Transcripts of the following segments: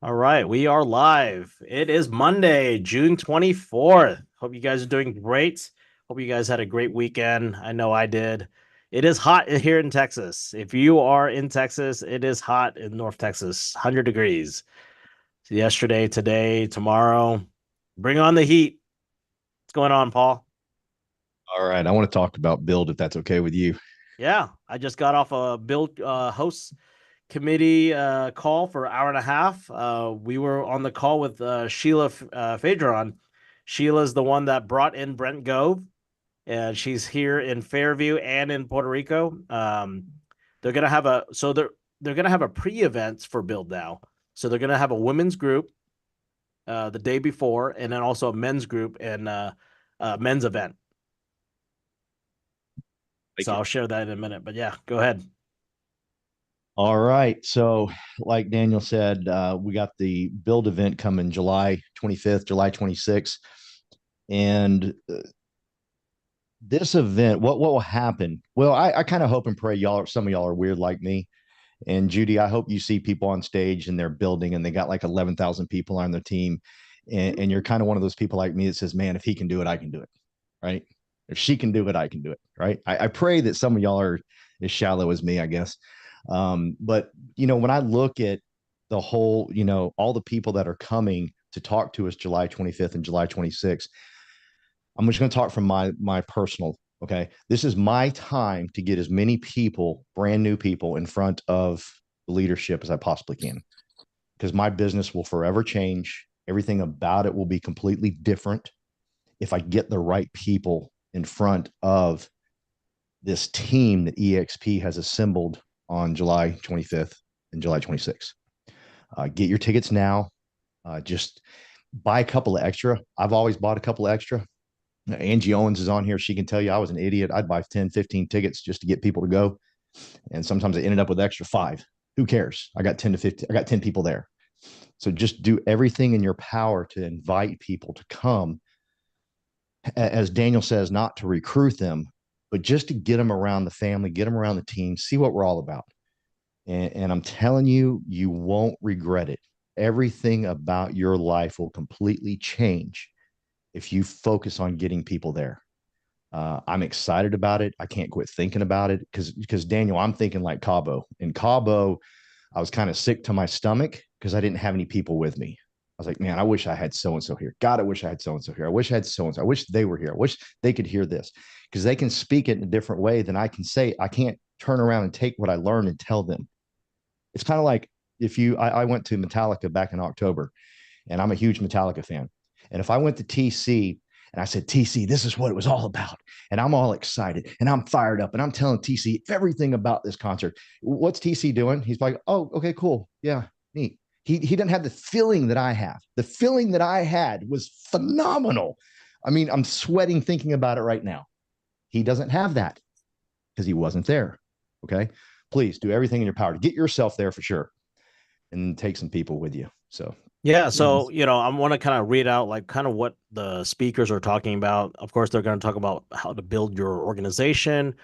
All right, we are live. It is Monday, June 24th. Hope you guys are doing great. Hope you guys had a great weekend. I know I did. It is hot here in Texas. If you are in Texas, it is hot in North Texas, 100 degrees. So yesterday, today, tomorrow. Bring on the heat. What's going on, Paul? All right, I want to talk about build if that's okay with you. Yeah, I just got off a build host committee call for an hour and a half. We were on the call with Sheila Fadron. Sheila's the one that brought in Brent Gove, and she's here in Fairview and in Puerto Rico. They're gonna have a so they're gonna have a pre-event for Build Now. So they're gonna have a women's group the day before, and then also a men's group and men's event. So Like it. I'll share that in a minute. But yeah, go ahead. All right. So, like Daniel said, we got the build event coming July 25th, July 26th. And this event, what will happen? Well, I kind of hope and pray some of y'all are weird like me. And Judy, I hope you see people on stage and they're building and they got like 11,000 people on their team. And you're kind of one of those people like me that says, man, if he can do it, I can do it. Right. If she can do it, I can do it. Right. I pray that some of y'all are as shallow as me, I guess. But, when I look at the whole, all the people that are coming to talk to us July 25th and July 26th, I'm just going to talk from my personal. Okay, this is my time to get as many people, brand new people, in front of the leadership as I possibly can, because my business will forever change. Everything about it will be completely different if I get the right people in front of this team that EXP has assembled on July 25th and July 26th. Get your tickets now. Just buy a couple of extra. I've always bought a couple of extra. Angie Owens is on here. She can tell you I was an idiot. I'd buy 10, 15 tickets just to get people to go. And sometimes I ended up with extra five. Who cares? I got 10 to 15. I got 10 people there. So just do everything in your power to invite people to come. As Daniel says, not to recruit them, but just to get them around the family, get them around the team, see what we're all about. And I'm telling you, you won't regret it. Everything about your life will completely change if you focus on getting people there. I'm excited about it. I can't quit thinking about it because Daniel, I'm thinking like Cabo. In Cabo, I was kind of sick to my stomach because I didn't have any people with me. I was like, man, I wish I had so and so here. God, I wish I had so and so here. I wish I had so and so. I wish they were here. I wish they could hear this because they can speak it in a different way than I can say. I can't turn around and take what I learned and tell them. It's kind of like if I went to Metallica back in October, and I'm a huge Metallica fan. And if I went to TC and I said, TC, this is what it was all about. And I'm all excited and I'm fired up and I'm telling TC everything about this concert. What's TC doing? He's like, oh, okay, cool. Yeah, neat. He didn't have the feeling that I have. The feeling that I had was phenomenal. I mean, I'm sweating thinking about it right now. He doesn't have that because he wasn't there. Okay. Please do everything in your power to get yourself there for sure and take some people with you. So, Yeah, yeah. so I want to kind of read out like kind of what the speakers are talking about. Of course, they're going to talk about how to build your organization,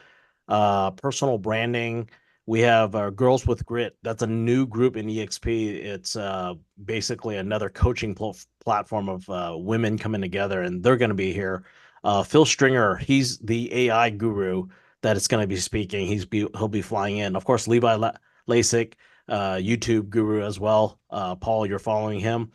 personal branding. We have Girls with Grit. That's a new group in EXP. It's basically another coaching platform of women coming together, and they're going to be here. Phil Stringer, he's the AI guru that is going to be speaking. He'll be flying in. Of course, Lasik, YouTube guru as well. Paul, you're following him.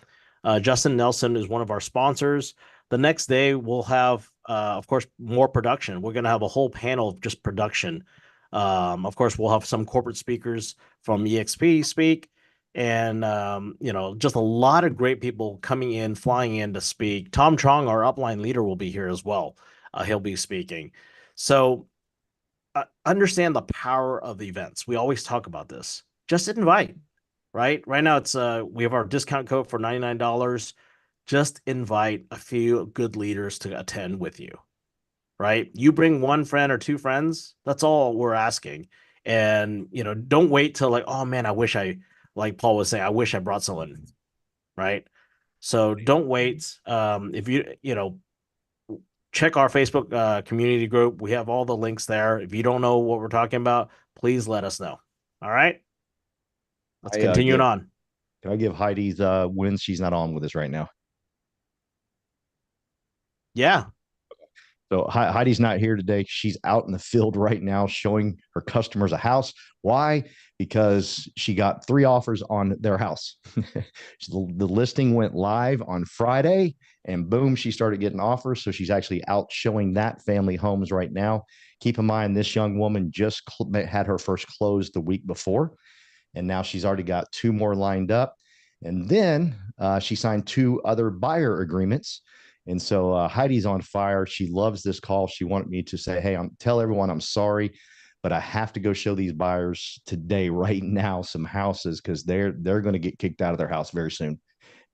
Justin Nelson is one of our sponsors. The next day, we'll have, of course, more production. We're going to have a whole panel of just production. Of course, we'll have some corporate speakers from EXP speak, and just a lot of great people coming in, flying in to speak. Tom Chong, our upline leader, will be here as well. He'll be speaking. So understand the power of the events. We always talk about this. Just invite, right? Right now, it's we have our discount code for $99. Just invite a few good leaders to attend with you, right? You bring one friend or two friends. That's all we're asking. And, don't wait till like, oh man, like Paul was saying, I wish I brought someone, right? So don't wait. If check our Facebook community group. We have all the links there. If you don't know what we're talking about, please let us know. All right, let's I continue it get on. Can I give Heidi's wins? She's not on with us right now. Yeah. So Heidi's not here today. She's out in the field right now showing her customers a house. Why? Because she got 3 offers on their house. The listing went live on Friday, and boom, she started getting offers. So she's actually out showing that family homes right now. Keep in mind, this young woman just had her first close the week before, and now she's already got 2 more lined up. And then she signed 2 other buyer agreements. And so Heidi's on fire. She loves this call. She wanted me to say, "Hey, tell everyone I'm sorry, but I have to go show these buyers today, right now, some houses because they're going to get kicked out of their house very soon."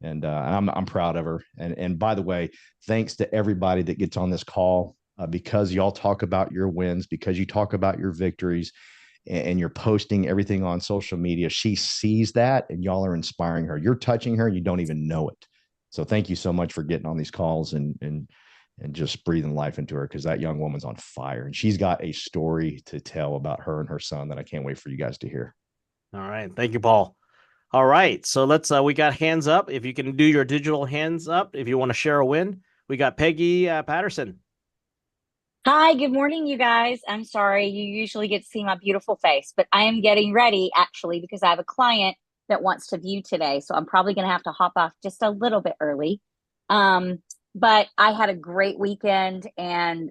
And I'm proud of her. And by the way, thanks to everybody that gets on this call, because y'all talk about your wins, because you talk about your victories, and you're posting everything on social media. She sees that, and y'all are inspiring her. You're touching her, and you don't even know it. So thank you so much for getting on these calls and just breathing life into her, because that young woman's on fire, and she's got a story to tell about her and her son that I can't wait for you guys to hear. All right. Thank you, Paul. All right. So let's we got hands up. If you can do your digital hands up if you want to share a win. We got Peggy Patterson. Hi, good morning, you guys. I'm sorry, you usually get to see my beautiful face, but I am getting ready actually because I have a client that wants to view today. So I'm probably going to have to hop off just a little bit early. Um, but I had a great weekend and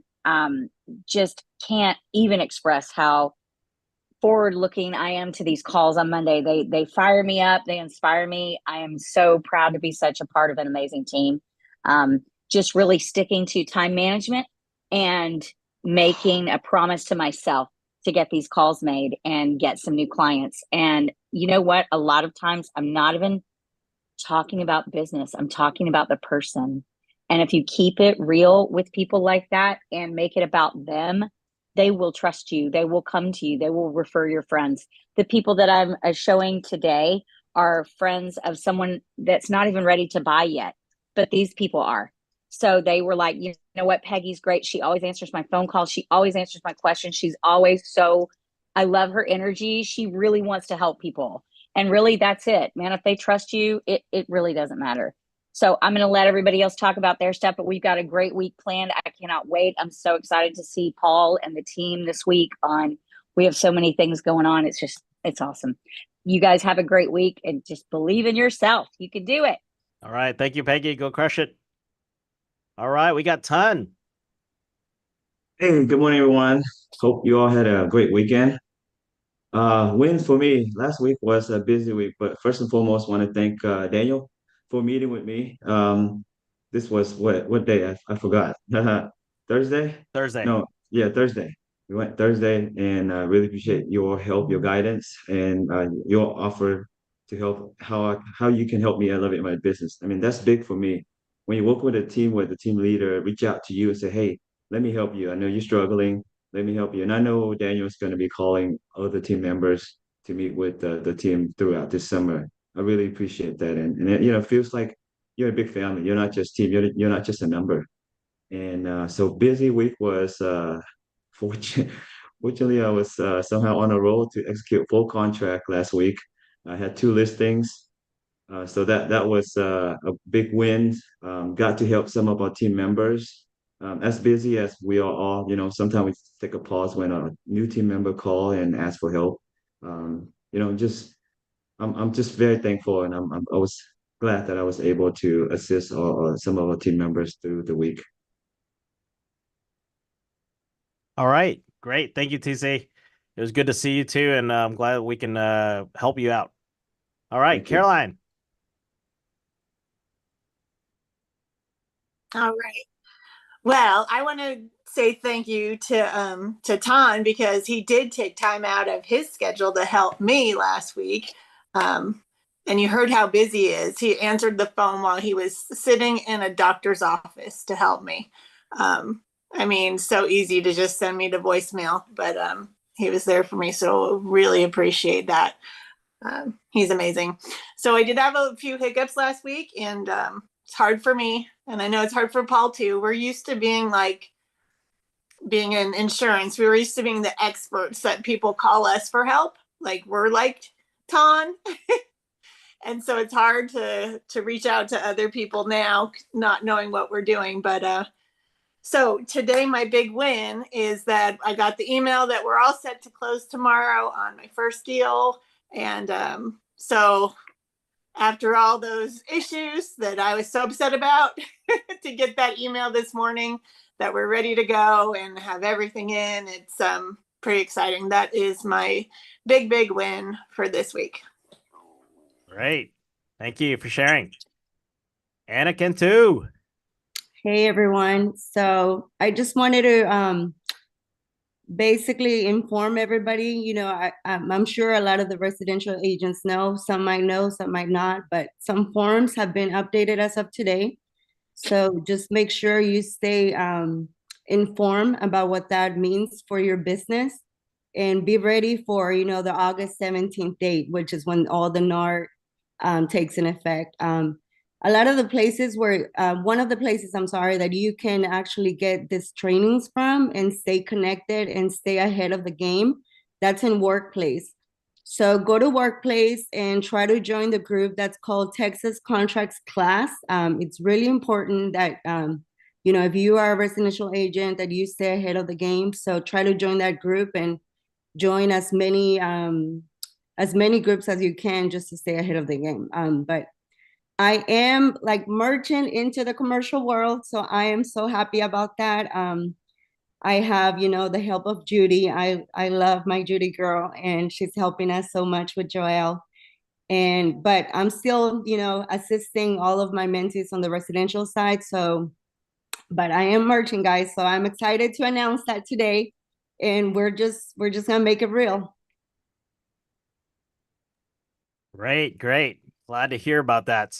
just can't even express how forward looking I am to these calls on Monday. They fire me up, they inspire me. I am so proud to be such a part of an amazing team. Just really sticking to time management and making a promise to myself to get these calls made and get some new clients. And you know what? A lot of times I'm not even talking about business. I'm talking about the person. And if you keep it real with people like that and make it about them, they will trust you. They will come to you. They will refer your friends. The people that I'm showing today are friends of someone that's not even ready to buy yet, but these people are. So they were like, you know what, Peggy's great. She always answers my phone calls. She always answers my questions. She's always so, I love her energy. She really wants to help people. And really, that's it, man. If they trust you, it really doesn't matter. So I'm going to let everybody else talk about their stuff, but we've got a great week planned. I cannot wait. I'm so excited to see Paul and the team this week on. We have so many things going on. It's awesome. You guys have a great week and just believe in yourself. You can do it. All right. Thank you, Peggy. Go crush it. All right. We got Ton. Hey, good morning, everyone. Hope you all had a great weekend. Wins for me. Last week was a busy week, but first and foremost, want to thank Daniel for meeting with me. This was what day? I forgot. Thursday? Thursday. No, yeah, Thursday. We went Thursday, and really appreciate your help, your guidance, and your offer to help how you can help me elevate my business. I mean, that's big for me. When you work with a team where the team leader reach out to you and say, "Hey, let me help you. I know you're struggling. Let me help you." And I know Daniel's going to be calling other team members to meet with the team throughout this summer. I really appreciate that. And it, feels like you're a big family. You're not just team, you're not just a number. And so busy week was, fortunate, fortunately, I was somehow on a roll to execute full contract last week. I had 2 listings. So that was a big win. Got to help some of our team members. As busy as we are all, sometimes we take a pause when a new team member call and ask for help. Just I'm just very thankful, and I was glad that I was able to assist some of our team members through the week. All right. Great. Thank you, TC. It was good to see you too. And I'm glad we can help you out. All right. Thank you. Caroline. All right. Well, I want to say thank you to Ton because he did take time out of his schedule to help me last week. And you heard how busy he is. He answered the phone while he was sitting in a doctor's office to help me. I mean, so easy to just send me to voicemail, but he was there for me. So really appreciate that. He's amazing. So I did have a few hiccups last week, and it's hard for me. And I know it's hard for Paul too. We're used to being in insurance. We were used to being the experts that people call us for help. Like we're like Ton. And so it's hard to reach out to other people now, not knowing what we're doing. But so today my big win is that I got the email that we're all set to close tomorrow on my first deal. And so after all those issues that I was so upset about, to get that email this morning that we're ready to go and have everything in, it's pretty exciting. That is my big win for this week. Great. Thank you for sharing. Anakin too. Hey everyone. So I just wanted to basically inform everybody. I'm sure a lot of the residential agents know, some might know, some might not, but some forms have been updated as of today. So just make sure you stay informed about what that means for your business, and be ready for, the August 17th date, which is when all the NAR takes in effect. A lot of the places where, one of the places, I'm sorry, that you can actually get these trainings from and stay connected and stay ahead of the game, that's in Workplace. So go to Workplace and try to join the group that's called Texas Contracts Class. It's really important that, if you are a residential agent, that you stay ahead of the game. So try to join that group and join as many groups as you can, just to stay ahead of the game. But I am like merging into the commercial world, so I am so happy about that. I have, the help of Judy. I love my Judy girl, and she's helping us so much with Joelle. But I'm still, assisting all of my mentees on the residential side. So, but I am merging, guys. So I'm excited to announce that today, and we're just gonna make it real. Great. Glad to hear about that.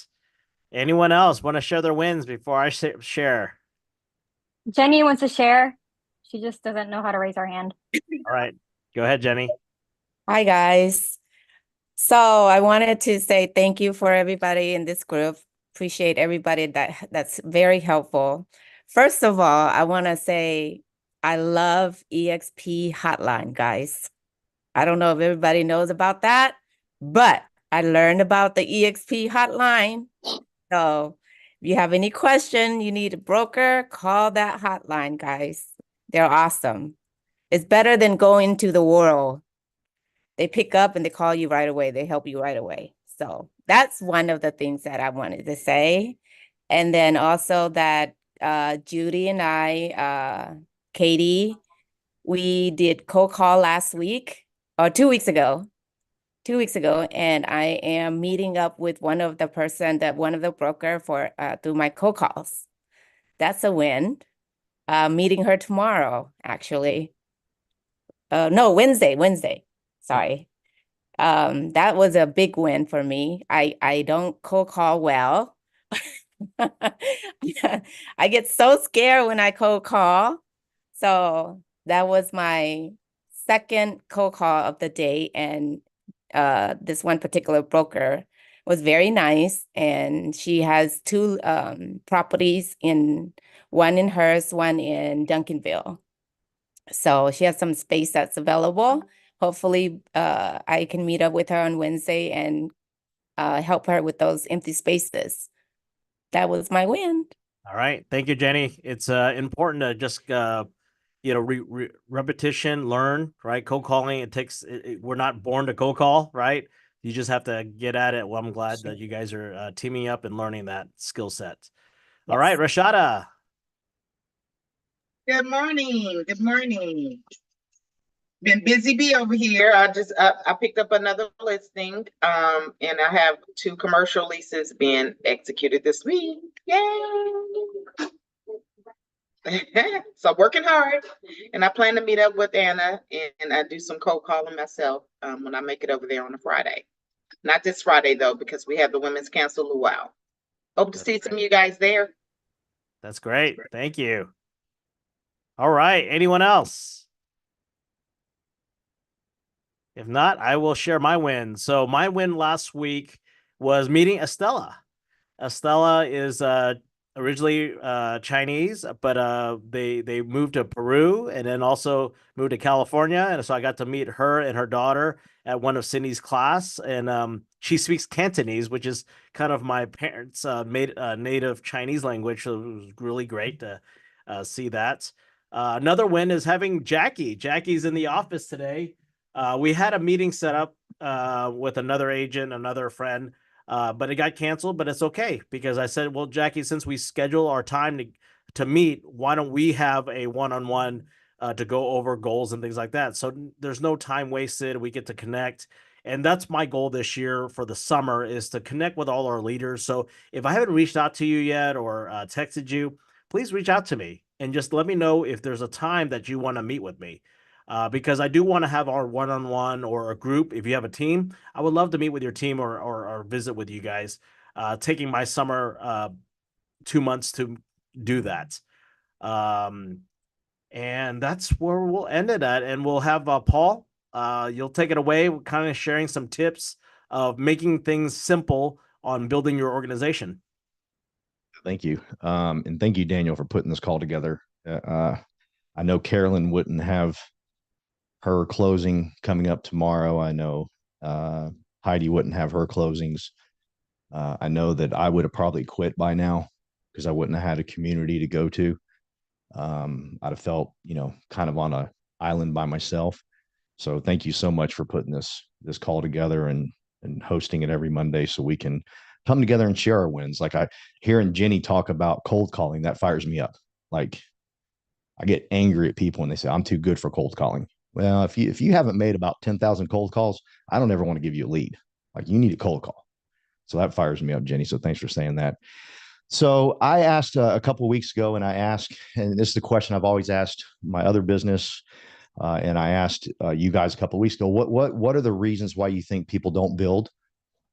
Anyone else want to share their wins before I share? Jenny wants to share. She just doesn't know how to raise her hand. All right. Go ahead, Jenny. Hi, guys. So I wanted to say thank you for everybody in this group. Appreciate everybody that's very helpful. First of all, I want to say I love EXP Hotline, guys. I don't know if everybody knows about that, but I learned about the EXP Hotline. So if you have any question, you need a broker, call that hotline, guys. They're awesome. It's better than going to the world. They pick up and they call you right away. They help you right away. So that's one of the things that I wanted to say. And then also that Judy and I, Katie, we did cold call last week or 2 weeks ago. 2 weeks ago, and I am meeting up with one of the broker for through my cold calls. That's a win. Meeting her tomorrow, actually. No, Wednesday. Sorry. That was a big win for me. I don't cold call well. I get so scared when I cold call. So that was my second cold call of the day, and this one particular broker was very nice, and she has two properties, one in hers, one in Duncanville. So she has some space that's available. Hopefully I can meet up with her on Wednesday and help her with those empty spaces. That was my win. All right. Thank you, Jenny. It's important to just repetition, learn, right? Cold calling, it takes, we're not born to cold call, right? You just have to get at it. Well, I'm glad that you guys are teaming up and learning that skill set. All right, Rashada. Good morning. Been busy bee over here. I picked up another listing, and I have 2 commercial leases being executed this week. Yay! So working hard, and I plan to meet up with Anna and I do some cold calling myself when I make it over there on a Friday. Not this Friday though, because we have the Women's Council Luau. Hope to see some of you guys there. That's great. Thank you. All right. Anyone else? If not, I will share my win. So my win last week was meeting Estella. Estella is a originally Chinese, but they moved to Peru and then also moved to California, and so I got to meet her and her daughter at one of Cindy's class, and she speaks Cantonese, which is kind of my parents' native Chinese language. So it was really great to see that. Another win is having Jackie. Jackie's in the office today. We had a meeting set up with another agent, another friend, but it got canceled. But it's okay because I said, well, Jackie, since we schedule our time to meet, why don't we have a one-on-one to go over goals and things like that? So there's no time wasted. We get to connect. And that's my goal this year for the summer is to connect with all our leaders. So if I haven't reached out to you yet or texted you, please reach out to me and just let me know if there's a time that you want to meet with me. Because I do want to have our one-on-one or a group. If you have a team, I would love to meet with your team or visit with you guys. Taking my summer 2 months to do that. And that's where we'll end it at. And we'll have Paul. You'll take it away, kind of sharing some tips of making things simple on building your organization. Thank you. And thank you, Daniel, for putting this call together. I know Carolyn wouldn't have her closing coming up tomorrow. I know Heidi wouldn't have her closings. I know that I would have probably quit by now because I wouldn't have had a community to go to. I'd have felt, kind of on an island by myself. So thank you so much for putting this call together and hosting it every Monday so we can come together and share our wins. Like hearing Jenny talk about cold calling, that fires me up. Like I get angry at people when they say I'm too good for cold calling. Well, if you haven't made about 10,000 cold calls, I don't ever want to give you a lead. Like you need a cold call. So that fires me up, Jenny. So thanks for saying that. So I asked a couple of weeks ago, and this is the question I've always asked my other business, and I asked you guys a couple of weeks ago. What are the reasons why you think people don't build?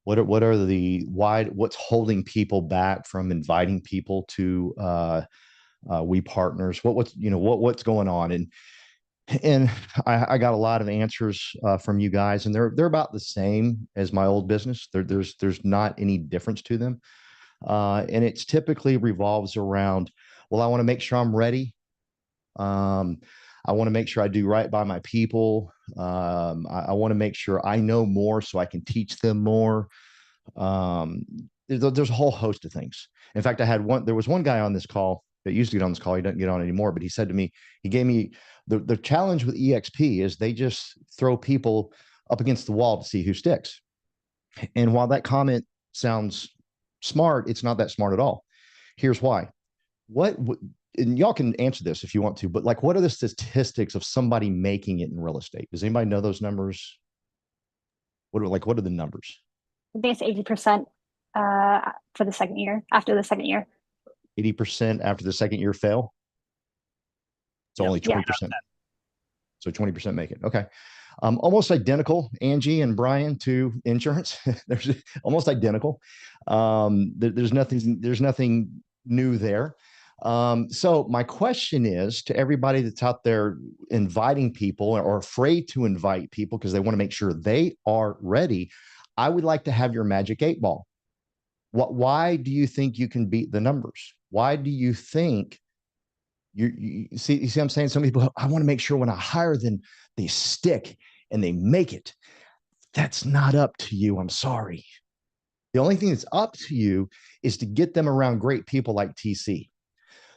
What's holding people back from inviting people to We Partners? What's going on? And I got a lot of answers from you guys, and they're about the same as my old business. There's not any difference to them. And it's typically revolves around, well, I want to make sure I'm ready. I want to make sure I do right by my people. I want to make sure I know more so I can teach them more. There's a whole host of things. In fact, there was one guy on this call that used to get on this call. He doesn't get on anymore, but he said to me, he gave me the challenge with EXP is they just throw people up against the wall to see who sticks. And while that comment sounds smart, it's not that smart at all. Here's why. And y'all can answer this if you want to, but like, what are the statistics of somebody making it in real estate? Does anybody know those numbers? What are the numbers? I think it's 80% for the second year, after the second year. 80% after the second year fail? So only 20%. So 20% make it. Okay. Almost identical, Angie and Brian, to insurance. There's almost identical. There's nothing new there. So my question is to everybody that's out there inviting people or afraid to invite people because they want to make sure they are ready. I would like to have your magic 8-ball. Why do you think you can beat the numbers? Why do you think you see what I'm saying? Some people, I want to make sure when I hire them, they stick and they make it. That's not up to you. I'm sorry. The only thing that's up to you is to get them around great people like TC.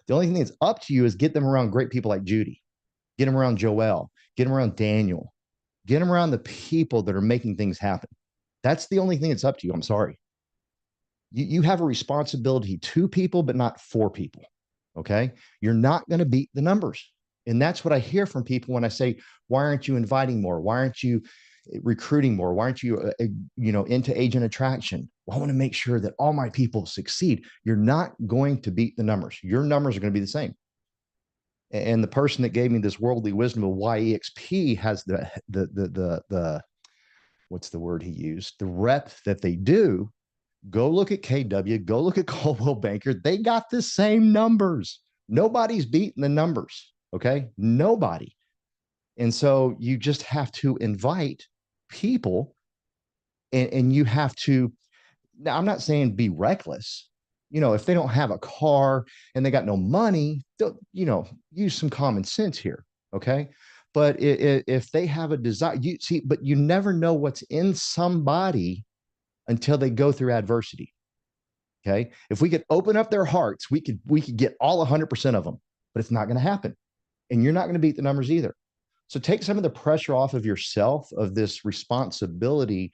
The only thing that's up to you is get them around great people like Judy, get them around Joelle, get them around Daniel, get them around the people that are making things happen. That's the only thing that's up to you. I'm sorry. You have a responsibility to people, but not for people. Okay. You're not going to beat the numbers. And that's what I hear from people when I say, why aren't you inviting more? Why aren't you recruiting more? Why aren't you, into agent attraction? Well, I want to make sure that all my people succeed. You're not going to beat the numbers. Your numbers are going to be the same. And the person that gave me this worldly wisdom of why EXP has the what's the word he used? The rep that they do. Go look at KW, go look at Coldwell Banker. They got the same numbers. Nobody's beating the numbers. Okay. Nobody. And so you just have to invite people and you have to, now I'm not saying be reckless, if they don't have a car and they got no money, they'll, use some common sense here. Okay. But if they have a desire, you see, but you never know what's in somebody until they go through adversity. Okay. If we could open up their hearts, we could get all 100% of them, but it's not going to happen. And you're not going to beat the numbers either. So take some of the pressure off of yourself, of this responsibility.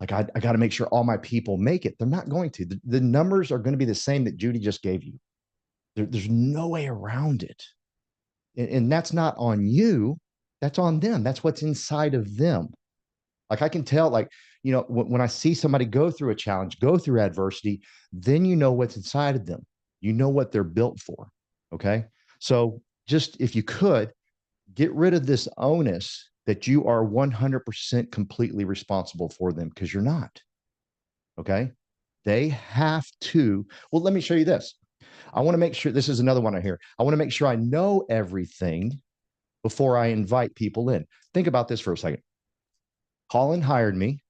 Like, I got to make sure all my people make it. They're not going to. The numbers are going to be the same that Judy just gave you. There's no way around it. And that's not on you. That's on them. That's what's inside of them. Like, I can tell, like, when I see somebody go through a challenge, go through adversity, then you know what's inside of them. You know what they're built for. Okay. So just, if you could, get rid of this onus that you are 100% completely responsible for them, because you're not. Okay. They have to. Well, let me show you this. I want to make sure, this is another one I hear. I want to make sure I know everything before I invite people in. Think about this for a second. Colin hired me,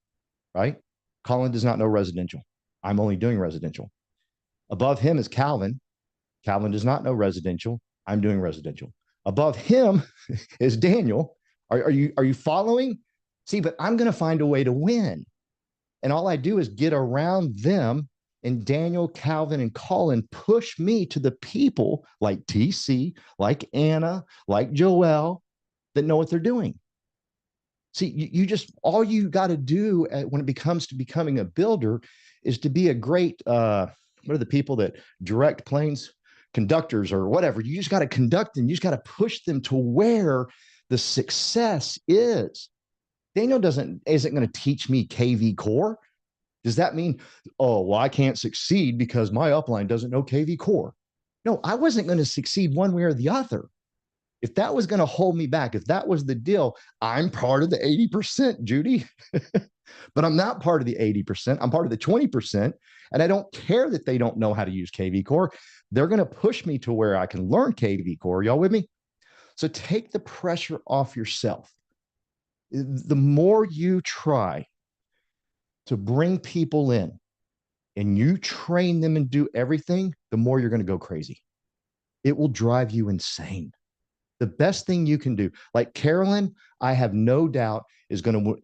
right? Colin does not know residential. I'm only doing residential. Above him is Calvin. Calvin does not know residential. I'm doing residential. Above him is Daniel. Are you following? See, but I'm going to find a way to win. And all I do is get around them, and Daniel, Calvin, and Colin push me to the people like TC, like Anna, like Joelle, that know what they're doing. See, you just, all you got to do when it becomes to becoming a builder is to be a great, what are the people that direct planes? Conductors or whatever. You just got to conduct them. You just got to push them to where the success is. Daniel isn't going to teach me KV core. Does that mean, oh, well, I can't succeed because my upline doesn't know KV core? No, I wasn't going to succeed one way or the other. If that was going to hold me back, if that was the deal, I'm part of the 80%, Judy. But I'm not part of the 80%. I'm part of the 20%. And I don't care that they don't know how to use KV core. They're going to push me to where I can learn KV core. Y'all with me? So take the pressure off yourself. The more you try to bring people in and you train them and do everything, the more you're going to go crazy. It will drive you insane. The best thing you can do, like Carolyn, I have no doubt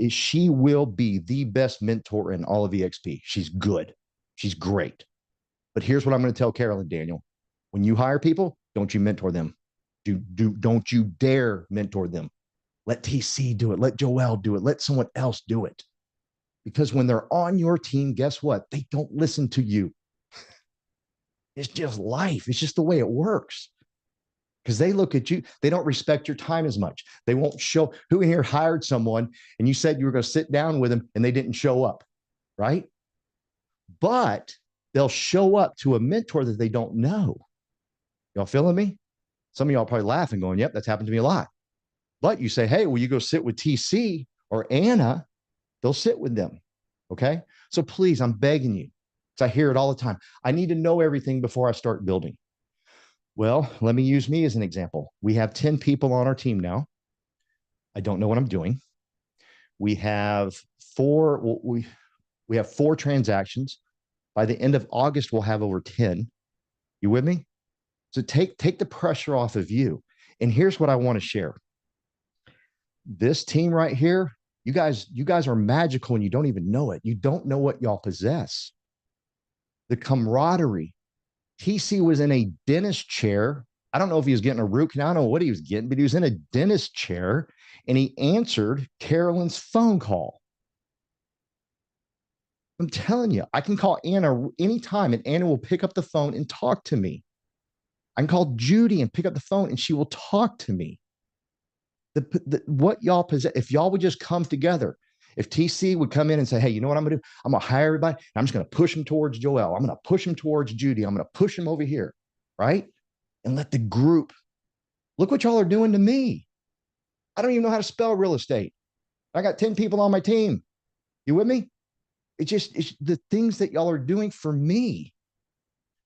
she will be the best mentor in all of EXP. She's good. She's great. But here's what I'm going to tell Carolyn, Daniel. When you hire people, don't you mentor them. Don't you dare mentor them. Let TC do it. Let Joelle do it. Let someone else do it. Because when they're on your team, guess what? They don't listen to you. It's just life. It's just the way it works. Because they look at you, they don't respect your time as much. They won't show. Who in here hired someone and you said you were going to sit down with them and they didn't show up, right? But they'll show up to a mentor that they don't know. Y'all feeling me? Some of y'all probably laughing, going, yep, that's happened to me a lot. But you say, hey, will you go sit with TC or Anna? They'll sit with them. Okay. So please, I'm begging you, because I hear it all the time. I need to know everything before I start building. Well, let me use me as an example. We have 10 people on our team now. I don't know what I'm doing. We have we have 4 transactions. By the end of August, we'll have over 10. You with me? So take the pressure off of you. And here's what I want to share. This team right here, you guys are magical and you don't even know it. You don't know what y'all possess. The camaraderie. TC was in a dentist chair. I don't know if he was getting a root canal. I don't know what he was getting, but he was in a dentist chair and he answered Carolyn's phone call. I'm telling you, I can call Anna anytime and Anna will pick up the phone and talk to me. I can call Judy and pick up the phone and she will talk to me. What y'all possess, if y'all would just come together, if TC would come in and say, hey, you know what I'm going to do? I'm going to hire everybody. I'm just going to push them towards Joelle. I'm going to push them towards Judy. I'm going to push them over here. Right. And let the group look what y'all are doing to me. I don't even know how to spell real estate. I got 10 people on my team. You with me? It's the things that y'all are doing for me.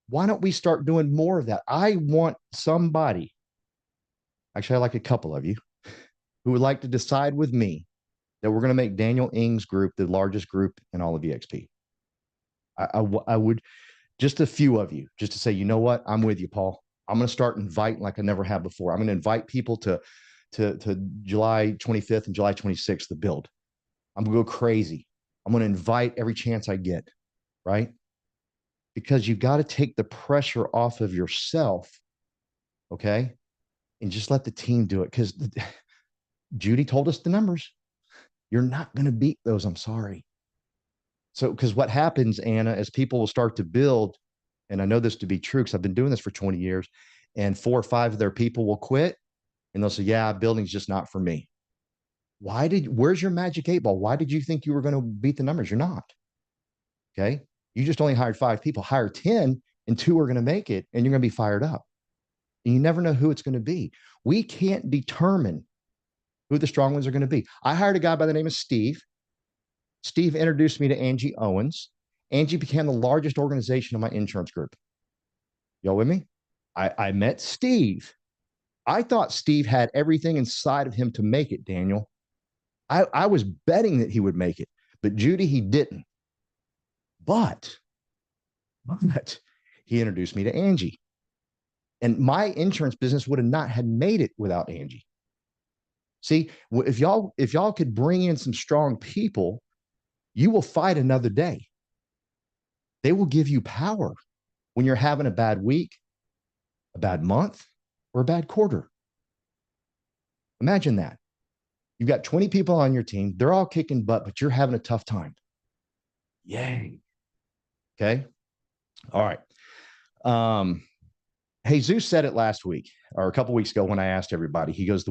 Why don't we start doing more of that? I want somebody, actually, I like a couple of you who would like to decide with me that we're going to make Daniel Ng's group the largest group in all of EXP. I would, just a few of you, just to say, you know what, I'm with you, Paul. I'm going to start inviting like I never have before. I'm going to invite people to July 25th and July 26th to build. I'm going to go crazy. I'm going to invite every chance I get, right? Because you've got to take the pressure off of yourself, okay? And just let the team do it. Because Judy told us the numbers. You're not going to beat those. I'm sorry. So, because what happens, Anna, as people will start to build, and I know this to be true because I've been doing this for 20 years, and 4 or 5 of their people will quit and they'll say, yeah, building's just not for me. Where's your magic 8 ball? Why did you think you were going to beat the numbers? You're not. Okay. You just only hired 5 people, hire 10 and 2 are going to make it and you're going to be fired up. And you never know who it's going to be. We can't determine who the strong ones are going to be. I hired a guy by the name of Steve. Steve introduced me to Angie Owens. Angie became the largest organization of my insurance group. Y'all with me? I met Steve. I thought Steve had everything inside of him to make it, Daniel. I was betting that he would make it, but Judy, he didn't. But he introduced me to Angie. And my insurance business would have not had made it without Angie. See, if y'all could bring in some strong people, you will fight another day. They will give you power when you're having a bad week, a bad month, or a bad quarter. Imagine that. You've got 20 people on your team. They're all kicking butt, but you're having a tough time. Yay. Okay. All right. Jesus said it last week or a couple weeks ago when I asked everybody. He goes,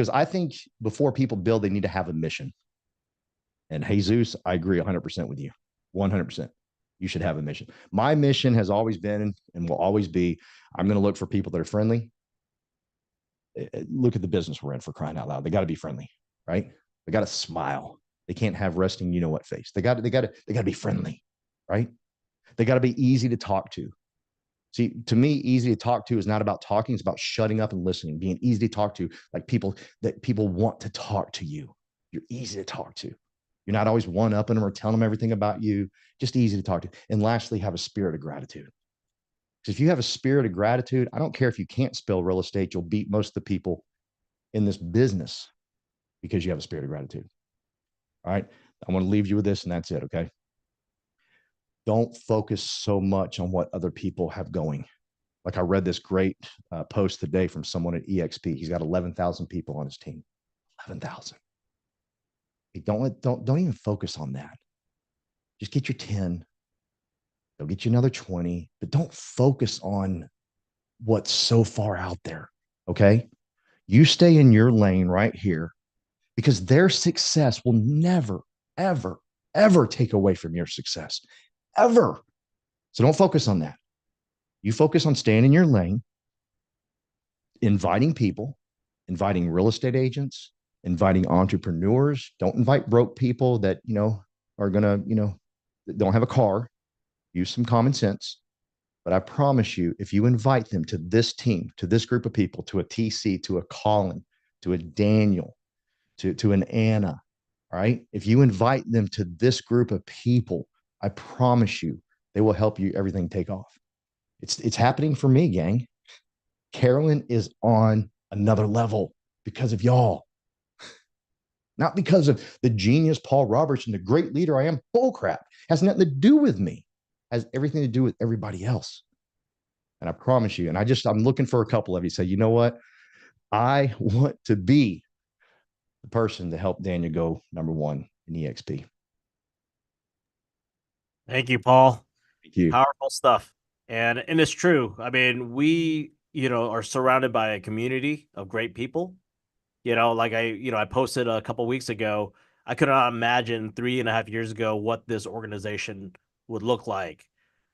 I think before people build, they need to have a mission. And Jesus, I agree 100% with you. 100%. You should have a mission. My mission has always been and will always be, I'm going to look for people that are friendly. Look at the business we're in, for crying out loud. They got to be friendly, right? They got to smile. They can't have resting, what face. They got to be friendly, right? They got to be easy to talk to. See, to me, easy to talk to is not about talking. It's about shutting up and listening, being easy to talk to, like people want to talk to you. You're easy to talk to. You're not always one-upping them or telling them everything about you. Just easy to talk to. And lastly, have a spirit of gratitude. Because if you have a spirit of gratitude, I don't care if you can't spell real estate, you'll beat most of the people in this business because you have a spirit of gratitude. All right. I want to leave you with this and that's it. Okay. Don't focus so much on what other people have going. Like I read this great post today from someone at EXP. He's got 11,000 people on his team. 11,000. Don't even focus on that. Just get your 10. They'll get you another 20, but don't focus on what's so far out there. Okay. You stay in your lane right here because their success will never, ever, ever take away from your success. Ever. So don't focus on that. You focus on staying in your lane, inviting people, inviting real estate agents, inviting entrepreneurs. Don't invite broke people that, are going to, don't have a car. Use some common sense. But I promise you, if you invite them to this team, to this group of people, to a TC, to a Colin, to a Daniel, to an Anna, all right? If you invite them to this group of people, I promise you, they will help you everything take off. It's happening for me, gang. Carolyn is on another level because of y'all. Not because of the genius Paul Roberts and the great leader I am. Bullcrap. Has nothing to do with me. Has everything to do with everybody else. And I promise you, and I'm looking for a couple of you say, you know what? I want to be the person to help Daniel go #1 in EXP. Thank you, Paul. Thank you. Powerful stuff. And it's true. I mean, we, are surrounded by a community of great people. Like I posted a couple weeks ago, I could not imagine 3.5 years ago what this organization would look like.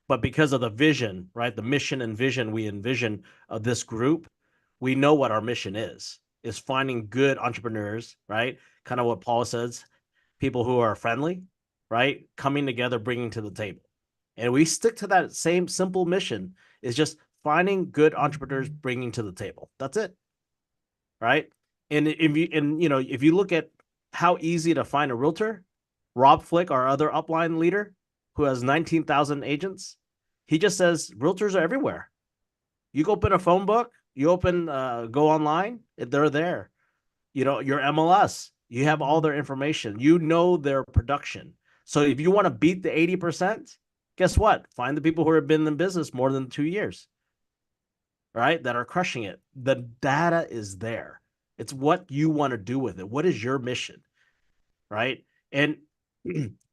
But because of the vision, right, the mission and vision we envision of this group, we know what our mission is finding good entrepreneurs, right? Kind of what Paul says, people who are friendly, right? Coming together, bringing to the table. And we stick to that same simple mission is just finding good entrepreneurs, bringing to the table. That's it. Right. And if you look at how easy to find a realtor, Rob Flick, our other upline leader, who has 19,000 agents, He just says realtors are everywhere. You go open a phone book, you go online, they're there. Your MLS, you have all their information, their production. So if you want to beat the 80%, guess what? Find the people who have been in business more than 2 years, right? That are crushing it. The data is there. It's what you want to do with it. What is your mission, right? And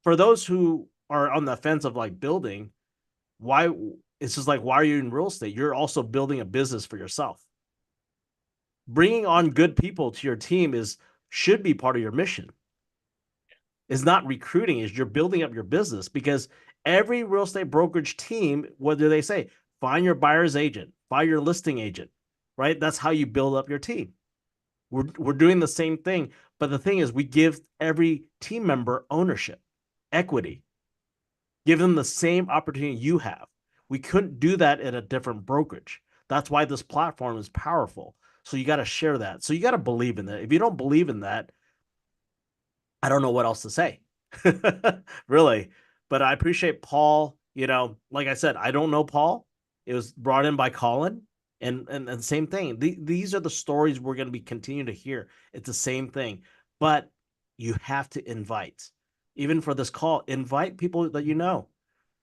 for those who are on the fence of like building, why it's just like, why are you in real estate? You're also building a business for yourself. Bringing on good people to your team should be part of your mission. Is not recruiting, is you're building up your business, because every real estate brokerage team, what do they say? Find your buyer's agent, find your listing agent, right? That's how you build up your team. We're doing the same thing, but the thing is, we give every team member ownership, equity, give them the same opportunity you have. We couldn't do that at a different brokerage. That's why this platform is powerful. So you got to share that. So you got to believe in that. If you don't believe in that, I don't know what else to say, really. But I appreciate Paul. Like I said, I don't know Paul. It was brought in by Colin, and same thing. These are the stories we're going to be continuing to hear. It's the same thing, but you have to invite, even for this call, invite people that you know,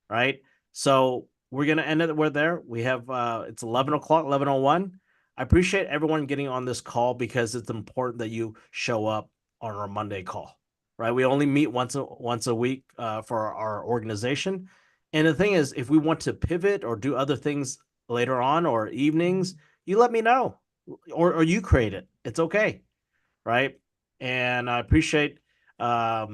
right? So we're gonna end it. We're there. We have it's 11 o'clock, 11:01. I appreciate everyone getting on this call, because it's important that you show up on our Monday call, right? We only meet once a week for our organization. And the thing is, if we want to pivot or do other things later on or evenings, you let me know, or you create it. It's okay, right? And I appreciate Paul,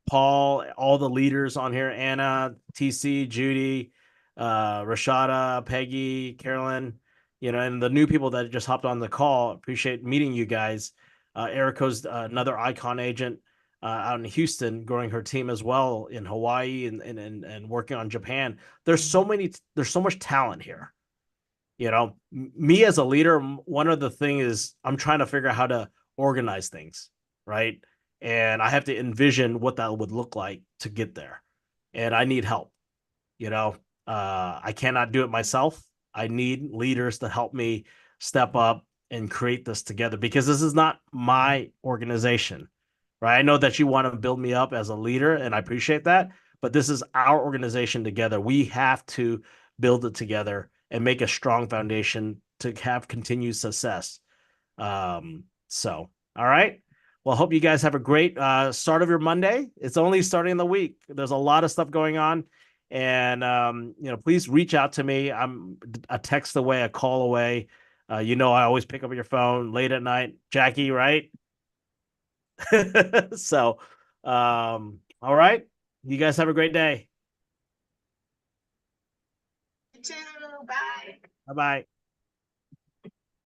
all the leaders on here, Anna, TC, Judy, Rashada, Peggy, Carolyn, and the new people that just hopped on the call. Appreciate meeting you guys. Erica's another icon agent out in Houston, growing her team as well in Hawaii and working on Japan. There's so much talent here. Me as a leader, one of the thing is I'm trying to figure out how to organize things, right? And I have to envision what that would look like to get there. And I need help. I cannot do it myself. I need leaders to help me step up and create this together, because this is not my organization, right? I know that you want to build me up as a leader, and I appreciate that, but this is our organization together. We have to build it together and make a strong foundation to have continued success. So, all right. Well, hope you guys have a great start of your Monday. It's only starting the week. There's a lot of stuff going on. And, please reach out to me. I'm a text away, a call away. I always pick up your phone late at night. Jackie, right? So, all right. You guys have a great day. You too. Bye. Bye-bye.